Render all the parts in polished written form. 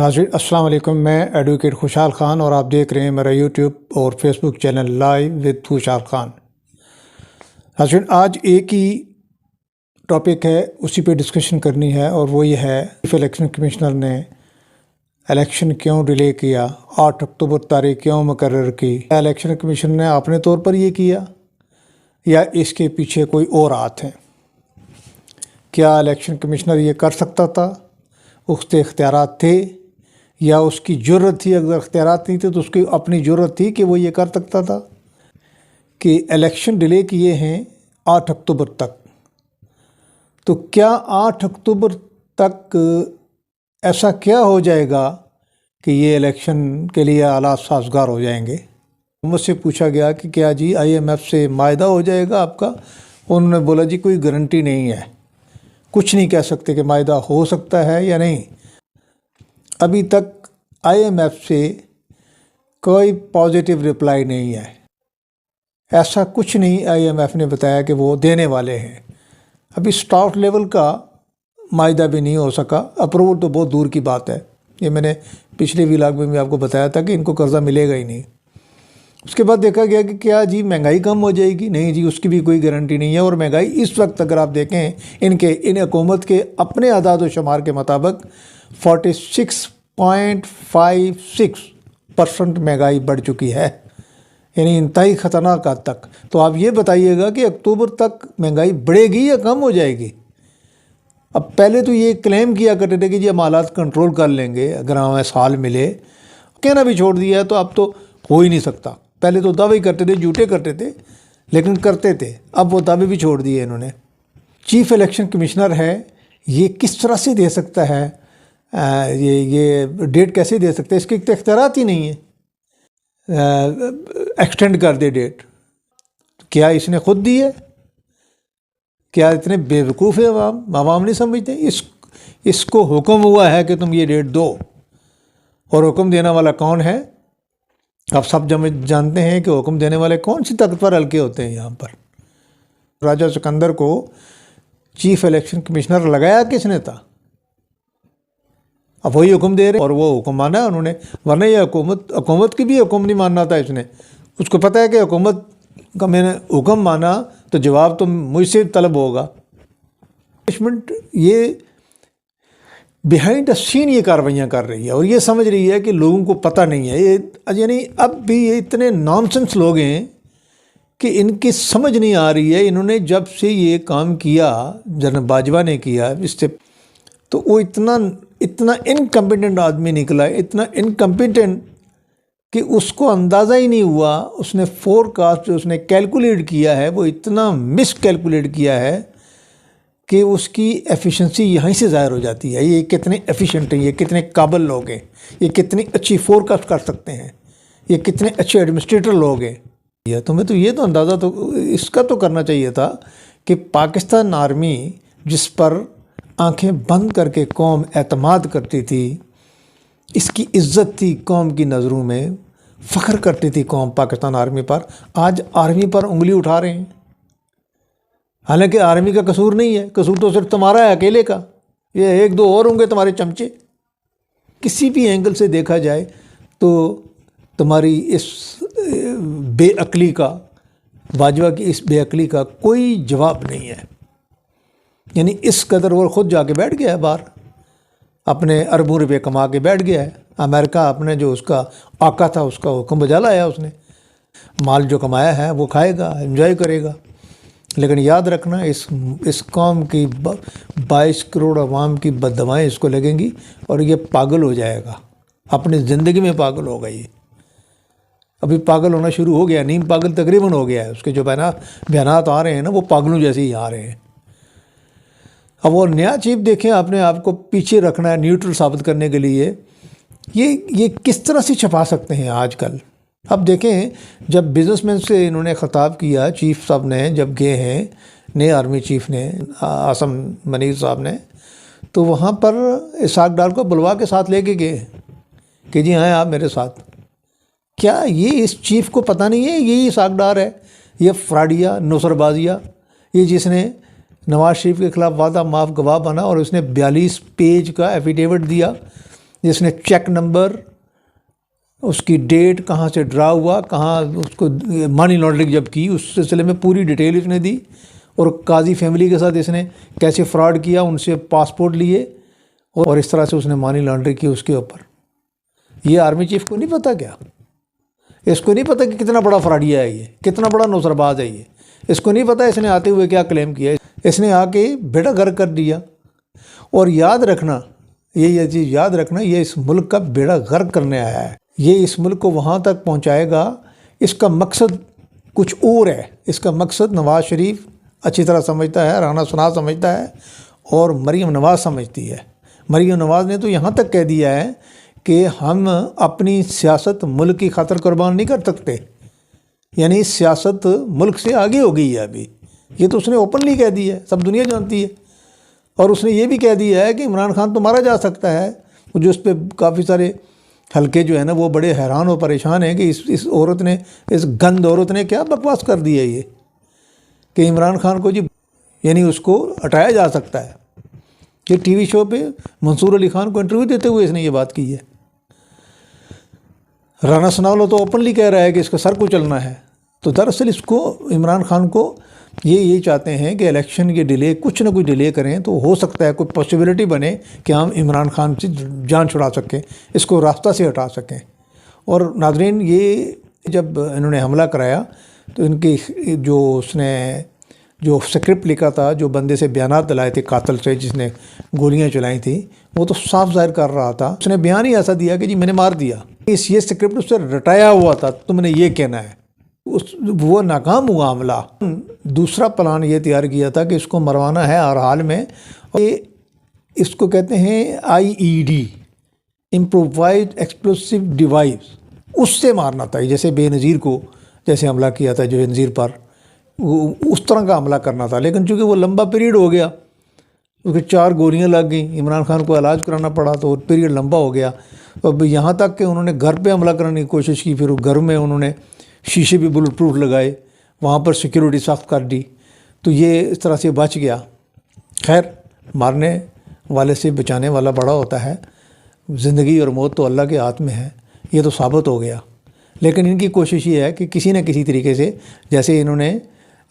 नाज़रीन अस्सलाम वालेकुम। मैं एडवोकेट खुशहाल ख़ान और आप देख रहे हैं मेरा यूट्यूब और फेसबुक चैनल लाइव विद खुशहाल ख़ान। नाज़रीन आज एक ही टॉपिक है, उसी पे डिस्कशन करनी है और वो ये है चीफ इलेक्शन कमिश्नर ने इलेक्शन क्यों डिले किया, 8 अक्टूबर तारीख क्यों मुकर्रर की। क्या इलेक्शन कमीशन ने अपने तौर पर ये किया या इसके पीछे कोई और हाथ है? क्या इलेक्शन कमिश्नर ये कर सकता था, उसके इख्तियारात थे या उसकी ज़रूरत थी? अगर इख्तियारात नहीं थे तो उसकी अपनी ज़रूरत थी कि वो ये कर सकता था कि इलेक्शन डिले किए हैं 8 अक्टूबर तक। तो क्या 8 अक्टूबर तक ऐसा क्या हो जाएगा कि ये इलेक्शन के लिए हालात साजगार हो जाएंगे? मुझसे पूछा गया कि क्या जी IMF से मायदा हो जाएगा आपका? उन्होंने बोला जी कोई गारंटी नहीं है, कुछ नहीं कह सकते कि मायदा हो सकता है या नहीं। अभी तक IMF से कोई पॉजिटिव रिप्लाई नहीं है, ऐसा कुछ नहीं IMF ने बताया कि वो देने वाले हैं। अभी स्टाफ लेवल का मायदा भी नहीं हो सका, अप्रूवल तो बहुत दूर की बात है। ये मैंने पिछले व्लॉग में भी आपको बताया था कि इनको कर्जा मिलेगा ही नहीं। उसके बाद देखा गया कि क्या जी महंगाई कम हो जाएगी? नहीं जी, उसकी भी कोई गारंटी नहीं है। और महंगाई इस वक्त अगर आप देखें इन हुकूमत के अपने आदाद व शुमार के मुताबिक 46.56% महंगाई बढ़ चुकी है, यानी इंतहाई ख़तरनाक हद तक। तो आप ये बताइएगा कि अक्टूबर तक महंगाई बढ़ेगी या कम हो जाएगी? अब पहले तो ये क्लेम किया करते थे कि जी हम हालात कंट्रोल कर लेंगे अगर हमें साल मिले, कहना भी छोड़ दिया है तो अब तो हो ही नहीं सकता। पहले तो दावे करते थे, झूठे करते थे लेकिन करते थे, अब वो दावे भी छोड़ दिए इन्होंने। चीफ इलेक्शन कमिश्नर है, ये किस तरह से दे सकता है, ये डेट कैसे दे सकता है? इसके इख्तियारात ही नहीं है। एक्सटेंड कर दे डेट, क्या इसने खुद दी है? क्या इतने बेवकूफ़ है आवाम नहीं समझते? इसको हुक्म हुआ है कि तुम ये डेट दो, और हुक्म देने वाला कौन है? आप सब जानते हैं कि हुक्म देने वाले कौन सी ताकतवर हल्के होते हैं यहाँ पर। राजा सिकंदर को चीफ इलेक्शन कमिश्नर लगाया किसने था? अब वही हुक्म दे रहे और वो हुक्म माना उन्होंने, वरना ये हुकूमत की भी हुक्म नहीं मानना था इसने। उसको पता है कि हुकूमत का मैंने हुक्म माना तो जवाब तो मुझसे तलब होगा। पनिशमेंट ये बिहाइंड द सीन ये कार्रवाइयाँ कर रही है और ये समझ रही है कि लोगों को पता नहीं है। ये यानी अब भी ये इतने नॉनसेंस लोग हैं कि इनकी समझ नहीं आ रही है। इन्होंने जब से ये काम किया, जनरल बाजवा ने किया इससे, तो वो इतना इनकम्पिटेंट आदमी निकला है, इतना इनकम्पिटेंट कि उसको अंदाज़ा ही नहीं हुआ। उसने फोरकास्ट जो उसने कैलकुलेट किया है वो इतना मिस कैलकुलेट किया है कि उसकी एफिशिएंसी यहीं से ज़ाहिर हो जाती है। ये कितने एफिशिएंट हैं, ये कितने काबिल लोग हैं, ये कितनी अच्छी फोरकास्ट कर सकते हैं, ये कितने अच्छे एडमिनिस्ट्रेटर लोग हैं। या तुम्हें तो ये तो अंदाज़ा तो इसका तो करना चाहिए था कि पाकिस्तान आर्मी जिस पर आंखें बंद करके कौम एतमाद करती थी, इसकी इज़्ज़त थी कौम की नज़रों में, फ़ख्र करती थी कौम पाकिस्तान आर्मी पर, आज आर्मी पर उंगली उठा रहे हैं। हालांकि आर्मी का कसूर नहीं है, कसूर तो सिर्फ तुम्हारा है अकेले का, ये एक दो और होंगे तुम्हारे चमचे। किसी भी एंगल से देखा जाए तो तुम्हारी इस बेअक्ली का, बाजवा की इस बेअक्ली का कोई जवाब नहीं है। यानी इस कदर वो खुद जाके बैठ गया है बाहर, अपने अरबों रुपये कमा के बैठ गया है। अमेरिका अपने जो उसका आका था उसका हुक्म बजा लाया उसने, माल जो कमाया है वो खाएगा, एंजॉय करेगा। लेकिन याद रखना इस कौम की 22 करोड़ अवाम की बददुआएं इसको लगेंगी और ये पागल हो जाएगा, अपनी ज़िंदगी में पागल होगा। ये अभी पागल होना शुरू हो गया, नीम पागल तकरीबन हो गया है। उसके जो बयानात आ रहे हैं ना वो पागलों जैसे ही आ रहे हैं। अब वो नया चीफ देखें, आपने आपको पीछे रखना है न्यूट्रल साबित करने के लिए। ये किस तरह से छपा सकते हैं आजकल? अब देखें, जब बिजनेसमैन से इन्होंने ख़िताब किया, चीफ साहब ने जब गए हैं नए आर्मी चीफ ने, आसम मनीर साहब ने, तो वहाँ पर इसाक डार को बुलवा के साथ लेके गए कि जी हाँ आप मेरे साथ। क्या ये इस चीफ को पता नहीं है यही इसाक डार है, ये फ्राडिया नुसरबाजिया, ये जिसने नवाज शरीफ के ख़िलाफ़ वादा माफ़ गवाह बना और उसने 42 पेज का एफिडेविट दिया जिसने चेक नंबर, उसकी डेट, कहाँ से ड्रा हुआ, कहाँ उसको मनी लॉन्ड्रिंग जब की, उस सिलसिले में पूरी डिटेल इसने दी। और काजी फैमिली के साथ इसने कैसे फ्रॉड किया, उनसे पासपोर्ट लिए और इस तरह से उसने मनी लॉन्ड्रिंग की उसके ऊपर। ये आर्मी चीफ को नहीं पता क्या? इसको नहीं पता कि कितना बड़ा फ्रॉडिया है ये, कितना बड़ा नौसरबाज है ये? इसको नहीं पता इसने आते हुए क्या क्लेम किया? इसने आके बेड़ा गर्क कर दिया। और याद रखना, ये चीज़ याद रखना, ये इस मुल्क का बेड़ा गर्क करने आया है। ये इस मुल्क को वहाँ तक पहुँचाएगा। इसका मकसद कुछ और है। इसका मकसद नवाज़ शरीफ अच्छी तरह समझता है, राना सनाद समझता है और मरीम नवाज़ समझती है। मरीम नवाज़ ने तो यहाँ तक कह दिया है कि हम अपनी सियासत मुल्क की खातर कुर्बान नहीं कर सकते। यानी सियासत मुल्क से आगे हो गई है अभी। ये तो उसने ओपनली कह दिया है, सब दुनिया जानती है। और उसने ये भी कह दिया है कि इमरान खान तो मारा जा सकता है। जो उस पर काफ़ी सारे हल्के जो है ना वो बड़े हैरान और परेशान हैं कि इस औरत ने, इस गंद औरत ने क्या बकवास कर दी है ये, कि इमरान खान को जी यानी उसको हटाया जा सकता है। ये टीवी शो पे मंसूर अली खान को इंटरव्यू देते हुए इसने ये बात की है। राना सनावला तो ओपनली कह रहा है कि इसका सर को चलना है। तो दरअसल इसको, इमरान खान को ये चाहते हैं कि इलेक्शन के डिले, कुछ ना कुछ डिले करें तो हो सकता है कोई पॉसिबिलिटी बने कि हम इमरान खान से जान छुड़ा सकें, इसको रास्ता से हटा सकें। और नाज़रीन, ये जब इन्होंने हमला कराया तो इनकी जो स्क्रिप्ट लिखा था, जो बंदे से बयानात दिलाए थे कातिल से जिसने गोलियां चलाई थी, वो तो साफ जाहिर कर रहा था। उसने बयान ही ऐसा दिया कि जी मैंने मार दिया। ये स्क्रिप्ट उससे रटाया हुआ था, तुमने ये कहना है। वो नाकाम हुआ हमला। दूसरा प्लान ये तैयार किया था कि इसको मरवाना है हर हाल में। ये इसको कहते हैं IED, इम्प्रोवाइज्ड एक्सप्लोसिव डिवाइस, उससे मारना था। जैसे बेनज़ीर को जैसे हमला किया था, जो बेनज़ीर पर, वो उस तरह का हमला करना था। लेकिन चूँकि वो लंबा पीरियड हो गया, उसके 4 गोलियां लग गई, इमरान खान को इलाज कराना पड़ा, तो पीरियड लंबा हो गया। तो अब यहाँ तक कि उन्होंने घर पे हमला करने की कोशिश की। फिर घर में उन्होंने शीशे भी बुलेट प्रूफ लगाए, वहाँ पर सिक्योरिटी सख्त कर दी, तो ये इस तरह से बच गया। खैर, मारने वाले से बचाने वाला बड़ा होता है। ज़िंदगी और मौत तो अल्लाह के हाथ में है, ये तो साबित हो गया। लेकिन इनकी कोशिश ये है कि किसी न किसी तरीके से, जैसे इन्होंने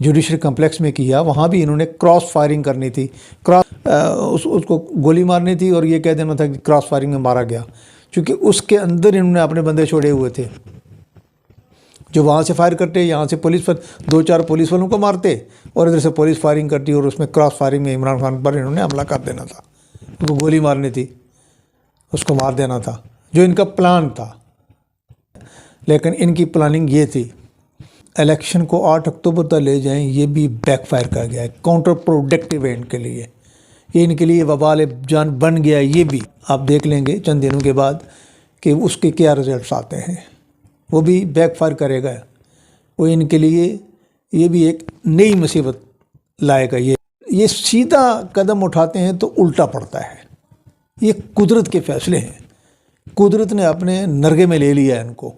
जुडिशरी कम्प्लेक्स में किया, वहाँ भी इन्होंने क्रॉस फायरिंग करनी थी, उसको गोली मारनी थी और ये कह देना था कि क्रॉस फायरिंग में मारा गया, क्योंकि उसके अंदर इन्होंने अपने बंदे छोड़े हुए थे जो वहाँ से फायर करते, यहाँ से पुलिस पर 2-4 पुलिस वालों को मारते और इधर से पुलिस फायरिंग करती, और उसमें क्रॉस फायरिंग में इमरान खान पर इन्होंने हमला कर देना था। उसको गोली मारनी थी, उसको मार देना था, जो इनका प्लान था। लेकिन इनकी प्लानिंग ये थी, इलेक्शन को 8 अक्टूबर तक ले जाएं, ये भी बैकफायर कर गया है, काउंटर प्रोडक्टिव है इनके लिए। ये इनके लिए वबाल जान बन गया। ये भी आप देख लेंगे चंद दिनों के बाद कि उसके क्या रिजल्ट्स आते हैं, वो भी बैकफायर करेगा। वो इनके लिए ये भी एक नई मुसीबत लाएगा। ये सीधा कदम उठाते हैं तो उल्टा पड़ता है। ये कुदरत के फैसले हैं, कुदरत ने अपने नरगे में ले लिया है इनको।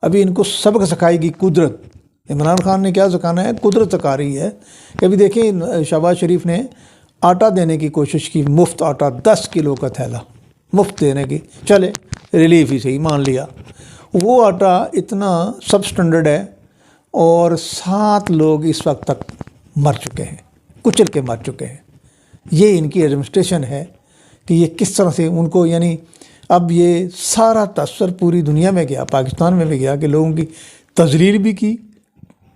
अभी इनको सबक सिखाएगी कुदरत। इमरान खान ने क्या सिखाना है, कुदरत सिखा रही है। कभी देखें, शहबाज शरीफ ने आटा देने की कोशिश की, मुफ्त आटा, 10 किलो का थैला मुफ्त देने की, चले रिलीफ ही सही, मान लिया। वो आटा इतना सब स्टैंडर्ड है और 7 लोग इस वक्त तक मर चुके हैं, कुचल के मर चुके हैं। ये इनकी एडमिनिस्ट्रेशन है कि ये किस तरह से उनको, यानी अब ये सारा तसर पूरी दुनिया में गया, पाकिस्तान में भी गया, कि लोगों की तजलील भी की,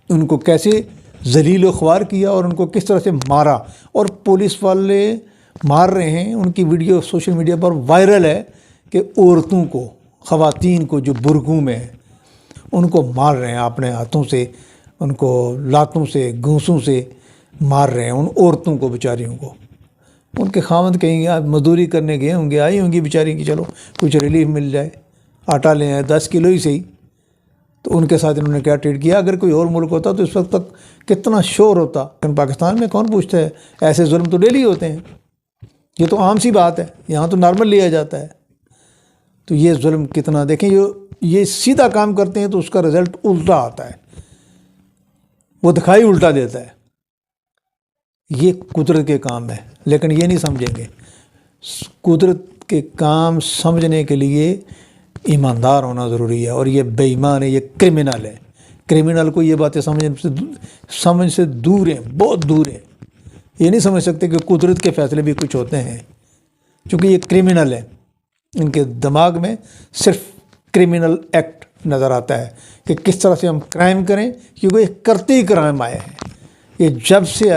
उनको कैसे जलील व ख्वार किया और उनको किस तरह से मारा। और पुलिस वाले मार रहे हैं, उनकी वीडियो सोशल मीडिया पर वायरल है कि औरतों को, ख़वातीन को जो बुर्कों में है, उनको मार रहे हैं अपने हाथों से, उनको लातों से, घूंसों से मार रहे हैं, उन औरतों को, बेचारियों को। उनके खामद कहीं मजदूरी करने गए होंगे, आई होंगी बेचारी कि चलो कुछ रिलीफ मिल जाए, आटा ले आए 10 किलो ही सही। तो उनके साथ इन्होंने क्या ट्रीट किया। अगर कोई और मुल्क होता तो इस वक्त तक कितना शोर होता। लेकिन पाकिस्तान में कौन पूछता है, ऐसे जुल्म तो डेली होते हैं, ये तो आम सी बात है, यहाँ तो नॉर्मल लिया जाता है। तो ये जुल्म कितना, देखें, ये सीधा काम करते हैं तो उसका रिज़ल्ट उल्टा आता है, वो दिखाई उल्टा देता है। ये कुदरत के काम है, लेकिन ये नहीं समझेंगे। कुदरत कि काम समझने के लिए ईमानदार होना ज़रूरी है, और ये बेईमान है, ये क्रिमिनल है। क्रिमिनल को ये बातें समझ से दूर हैं, बहुत दूर हैं। ये नहीं समझ सकते कि कुदरत के फ़ैसले भी कुछ होते हैं, क्योंकि ये क्रिमिनल है। इनके दिमाग में सिर्फ क्रिमिनल एक्ट नज़र आता है कि किस तरह से हम क्राइम करें, क्योंकि ये करते ही क्राइम आए हैं। ये जब से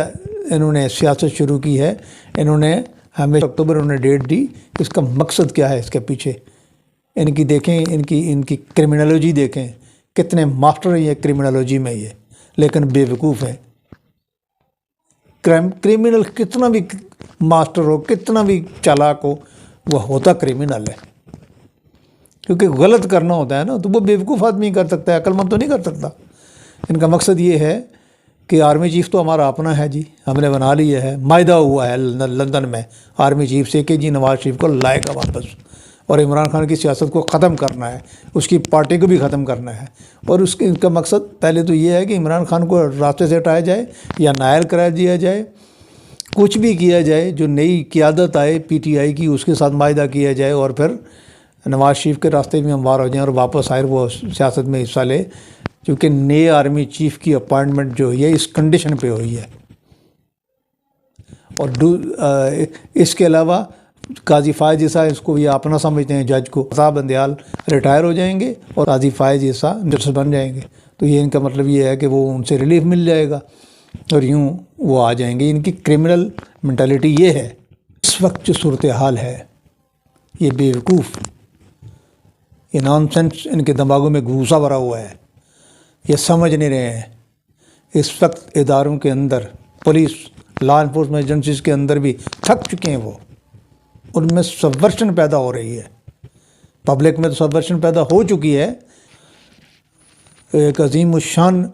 इन्होंने सियासत शुरू की है, इन्होंने हमें अक्टूबर उन्होंने डेट दी, इसका मकसद क्या है इसके पीछे। इनकी देखें, इनकी क्रिमिनोलॉजी देखें, कितने मास्टर हैं ये क्रिमिनोलॉजी में ये, लेकिन बेवकूफ़ हैं। क्रिमिनल कितना भी मास्टर हो, कितना भी चालाक हो, वह होता क्रिमिनल है, क्योंकि गलत करना होता है ना, तो वो बेवकूफ़ आदमी कर सकता है, अक्लमंद तो नहीं कर सकता। इनका मकसद ये है कि आर्मी चीफ़ तो हमारा अपना है जी, हमने बना लिया है, मायदा हुआ है लंदन में आर्मी चीफ़ से कि जी नवाज शरीफ को लाएगा वापस, और इमरान खान की सियासत को ख़त्म करना है, उसकी पार्टी को भी ख़त्म करना है। और उसके इनका मकसद पहले तो ये है कि इमरान खान को रास्ते से हटाया जाए या नायल करा दिया जाए, कुछ भी किया जाए, जो नई क़यादत आए PTI की उसके साथ मायदा किया जाए, और फिर नवाज शरीफ के रास्ते में हमवार हो जाएँ और वापस आए वो सियासत में हिस्सा ले, क्योंकि नए आर्मी चीफ़ की अपॉइंटमेंट जो हुई है इस कंडीशन पे हुई है। और इसके अलावा काजी फ़ायज़ ईसा, इसको ये अपना समझते हैं जज को, अताब बंदयाल रिटायर हो जाएंगे और काजी फ़ायज़ ईसा जज बन जाएंगे। तो ये इनका मतलब ये है कि वो उनसे रिलीफ मिल जाएगा और यूँ वो आ जाएंगे। इनकी क्रिमिनल मेंटालिटी ये है। इस वक्त जो सूरत हाल है, ये बेवकूफ़, ये नॉनसेंस इनके दिमागों में घूसा भरा हुआ है, ये समझ नहीं रहे हैं। इस वक्त इदारों के अंदर, पुलिस, लॉ इन्फोर्समेंट एजेंसीज़ के अंदर भी थक चुके हैं वो, उनमें सबवर्शन पैदा हो रही है। पब्लिक में तो सबवर्शन पैदा हो चुकी है। एक अजीम शान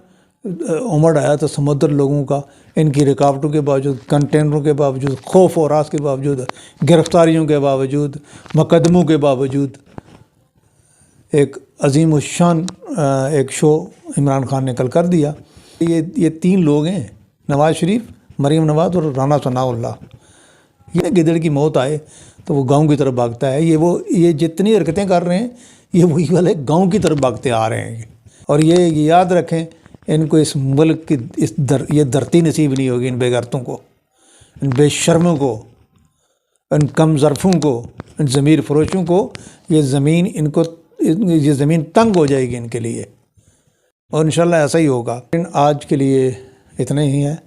उमड़ आया था समुद्र लोगों का, इनकी रुकावटों के बावजूद, कंटेनरों के बावजूद, खौफ और रास के बावजूद, गिरफ्तारियों के बावजूद, मुकदमों के बावजूद, एक अजीम शान एक शो इमरान खान ने कल कर दिया। ये 3 लोग हैं, नवाज़ शरीफ, मरीम नवाज़ और राना सनाउल्लाह। ये गिदड़ की मौत आए तो वो गांव की तरफ भागता है। ये जितनी हरकतें कर रहे हैं, ये वही वाले गांव की तरफ भागते आ रहे हैं। और ये याद रखें, इनको इस मुल्क की ये धरती नसीब नहीं होगी इन बेगैरतों को, इन बेशर्मों को, इन कम ज़र्फ़ों को, इन ज़मीर फरोशों को। ये ज़मीन तंग हो जाएगी इनके लिए, और इंशाल्लाह ऐसा ही होगा। आज के लिए इतना ही है।